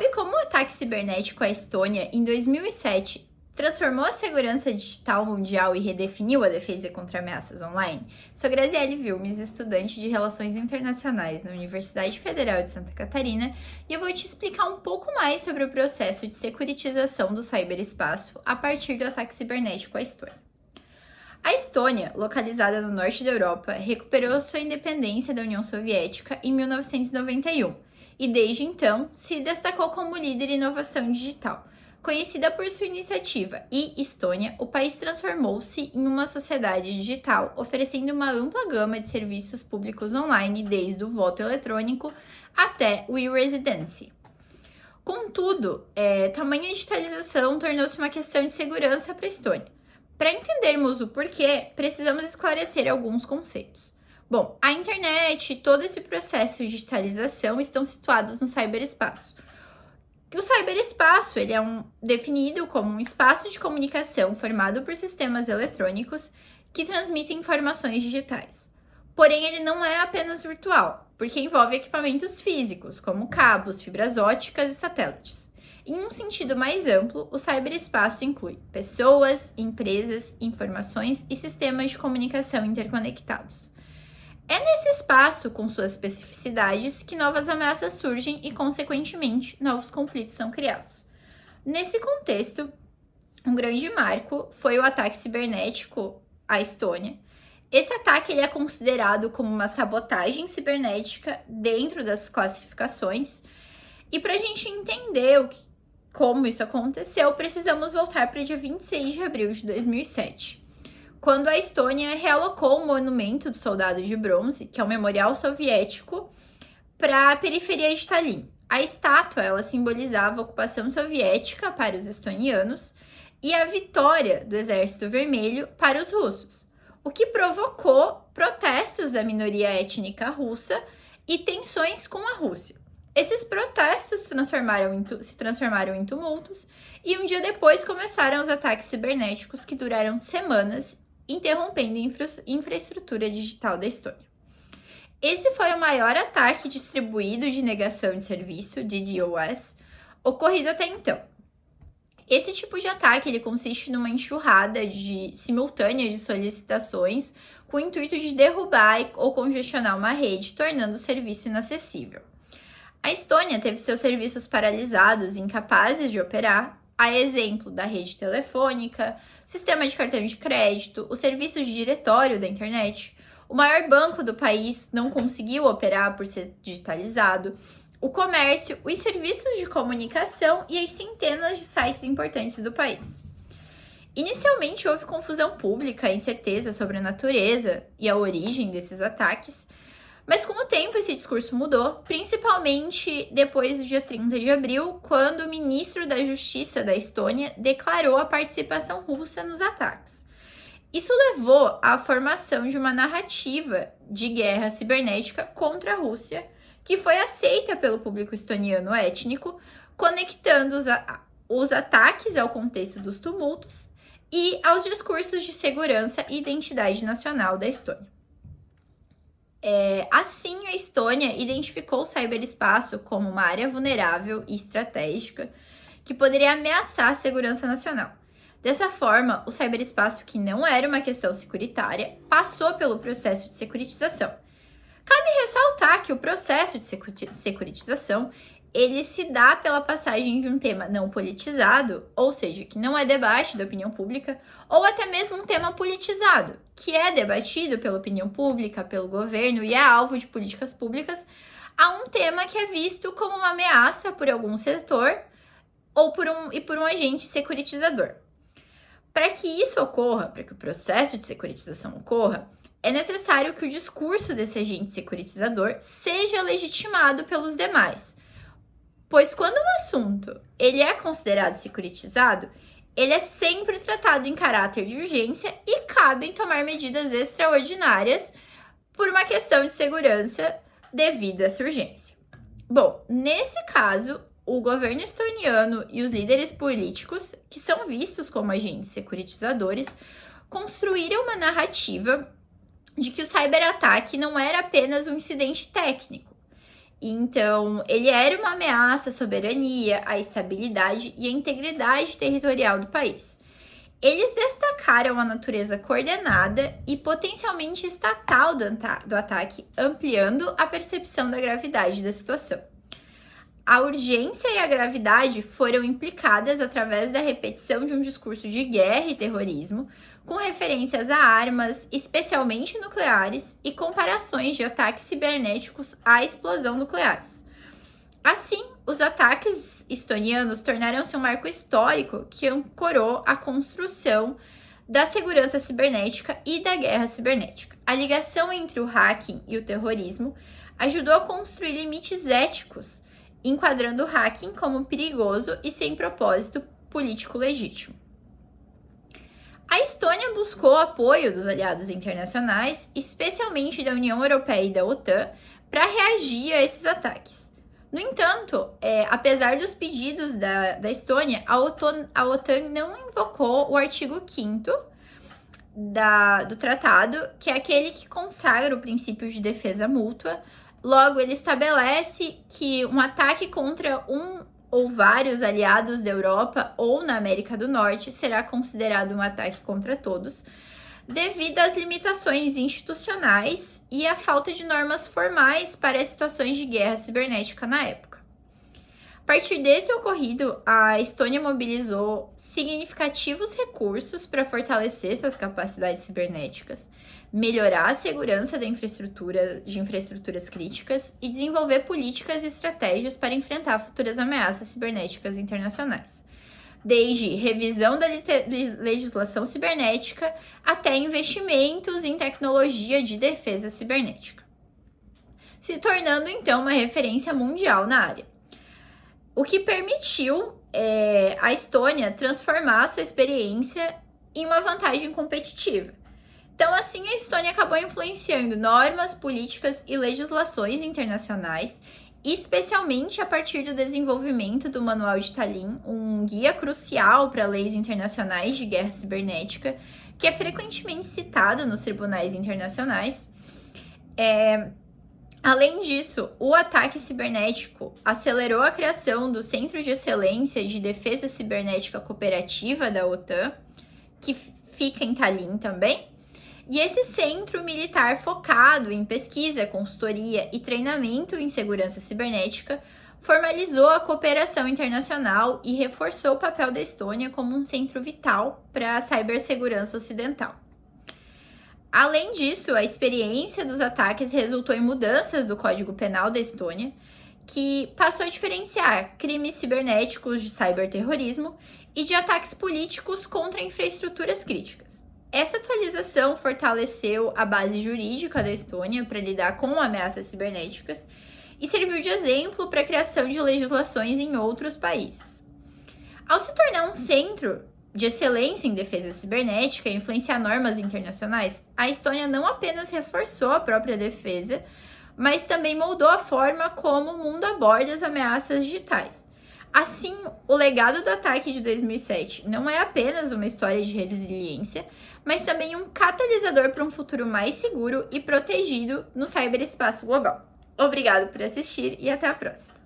Sabe como o ataque cibernético à Estônia, em 2007, transformou a segurança digital mundial e redefiniu a defesa contra ameaças online? Sou Graziele Vilmes, estudante de Relações Internacionais na Universidade Federal de Santa Catarina, e eu vou te explicar um pouco mais sobre o processo de securitização do ciberespaço a partir do ataque cibernético à Estônia. A Estônia, localizada no norte da Europa, recuperou sua independência da União Soviética em 1991 e, desde então, se destacou como líder em inovação digital. Conhecida por sua iniciativa e-Estônia, o país transformou-se em uma sociedade digital, oferecendo uma ampla gama de serviços públicos online, desde o voto eletrônico até o e-residency. Contudo, tamanha digitalização tornou-se uma questão de segurança para a Estônia. Para entendermos o porquê, precisamos esclarecer alguns conceitos. Bom, a internet e todo esse processo de digitalização estão situados no ciberespaço. O ciberespaço ele é definido como um espaço de comunicação formado por sistemas eletrônicos que transmitem informações digitais. Porém, ele não é apenas virtual, porque envolve equipamentos físicos, como cabos, fibras óticas e satélites. Em um sentido mais amplo, o ciberespaço inclui pessoas, empresas, informações e sistemas de comunicação interconectados. É nesse espaço, com suas especificidades, que novas ameaças surgem e, consequentemente, novos conflitos são criados. Nesse contexto, um grande marco foi o ataque cibernético à Estônia. Esse ataque ele é considerado como uma sabotagem cibernética dentro das classificações. E para a gente entender como isso aconteceu, precisamos voltar para o dia 26 de abril de 2007, quando a Estônia realocou o monumento do soldado de bronze, que é um memorial soviético, para a periferia de Tallinn. A estátua ela simbolizava a ocupação soviética para os estonianos e a vitória do Exército Vermelho para os russos, o que provocou protestos da minoria étnica russa e tensões com a Rússia. Esses protestos se transformaram em tumultos e um dia depois começaram os ataques cibernéticos que duraram semanas, interrompendo a infraestrutura digital da Estônia. Esse foi o maior ataque distribuído de negação de serviço, DDoS, ocorrido até então. Esse tipo de ataque ele consiste numa enxurrada simultânea de solicitações com o intuito de derrubar ou congestionar uma rede, tornando o serviço inacessível. A Estônia teve seus serviços paralisados e incapazes de operar, a exemplo da rede telefônica, sistema de cartão de crédito, o serviço de diretório da internet. O maior banco do país não conseguiu operar por ser digitalizado, o comércio, os serviços de comunicação e as centenas de sites importantes do país. Inicialmente houve confusão pública e incerteza sobre a natureza e a origem desses ataques, mas com o tempo esse discurso mudou, principalmente depois do dia 30 de abril, quando o ministro da Justiça da Estônia declarou a participação russa nos ataques. Isso levou à formação de uma narrativa de guerra cibernética contra a Rússia, que foi aceita pelo público estoniano étnico, conectando os ataques ao contexto dos tumultos e aos discursos de segurança e identidade nacional da Estônia. Assim, a Estônia identificou o ciberespaço como uma área vulnerável e estratégica que poderia ameaçar a segurança nacional. Dessa forma, o ciberespaço, que não era uma questão securitária, passou pelo processo de securitização. Cabe ressaltar que o processo de securitização ele se dá pela passagem de um tema não politizado, ou seja, que não é debate da opinião pública, ou até mesmo um tema politizado, que é debatido pela opinião pública, pelo governo e é alvo de políticas públicas, a um tema que é visto como uma ameaça por algum setor ou por um agente securitizador. Para que isso ocorra, para que o processo de securitização ocorra, é necessário que o discurso desse agente securitizador seja legitimado pelos demais. Pois quando um assunto ele é considerado securitizado, ele é sempre tratado em caráter de urgência e cabem tomar medidas extraordinárias por uma questão de segurança devido a essa urgência. Bom, nesse caso, o governo estoniano e os líderes políticos, que são vistos como agentes securitizadores, construíram uma narrativa de que o cyberataque não era apenas um incidente técnico, Então, ele era uma ameaça à soberania, à estabilidade e à integridade territorial do país. Eles destacaram a natureza coordenada e potencialmente estatal do ataque, ampliando a percepção da gravidade da situação. A urgência e a gravidade foram implicadas através da repetição de um discurso de guerra e terrorismo, com referências a armas, especialmente nucleares, e comparações de ataques cibernéticos à explosão nucleares. Assim, os ataques estonianos tornaram-se um marco histórico que ancorou a construção da segurança cibernética e da guerra cibernética. A ligação entre o hacking e o terrorismo ajudou a construir limites éticos, enquadrando o hacking como perigoso e sem propósito político legítimo. A Estônia buscou apoio dos aliados internacionais, especialmente da União Europeia e da OTAN, para reagir a esses ataques. No entanto, apesar dos pedidos da Estônia, a OTAN não invocou o artigo 5º do tratado, que é aquele que consagra o princípio de defesa mútua. Logo, ele estabelece que um ataque contra um ou vários aliados da Europa ou na América do Norte será considerado um ataque contra todos, devido às limitações institucionais e à falta de normas formais para situações de guerra cibernética na época. A partir desse ocorrido, a Estônia mobilizou significativos recursos para fortalecer suas capacidades cibernéticas, melhorar a segurança de infraestruturas críticas e desenvolver políticas e estratégias para enfrentar futuras ameaças cibernéticas internacionais, desde revisão da legislação cibernética até investimentos em tecnologia de defesa cibernética, se tornando então uma referência mundial na área, o que permitiu a Estônia transformar sua experiência em uma vantagem competitiva. Então, assim, a Estônia acabou influenciando normas, políticas e legislações internacionais, especialmente a partir do desenvolvimento do Manual de Tallinn, um guia crucial para leis internacionais de guerra cibernética, que é frequentemente citado nos tribunais internacionais. Além disso, o ataque cibernético acelerou a criação do Centro de Excelência de Defesa Cibernética Cooperativa da OTAN, que fica em Tallinn também. E esse centro militar focado em pesquisa, consultoria e treinamento em segurança cibernética formalizou a cooperação internacional e reforçou o papel da Estônia como um centro vital para a cibersegurança ocidental. Além disso, a experiência dos ataques resultou em mudanças do Código Penal da Estônia, que passou a diferenciar crimes cibernéticos de ciberterrorismo e de ataques políticos contra infraestruturas críticas. Essa atualização fortaleceu a base jurídica da Estônia para lidar com ameaças cibernéticas e serviu de exemplo para a criação de legislações em outros países. Ao se tornar um centro de excelência em defesa cibernética e influenciar normas internacionais, a Estônia não apenas reforçou a própria defesa, mas também moldou a forma como o mundo aborda as ameaças digitais. Assim, o legado do ataque de 2007 não é apenas uma história de resiliência, mas também um catalisador para um futuro mais seguro e protegido no ciberespaço global. Obrigado por assistir e até a próxima!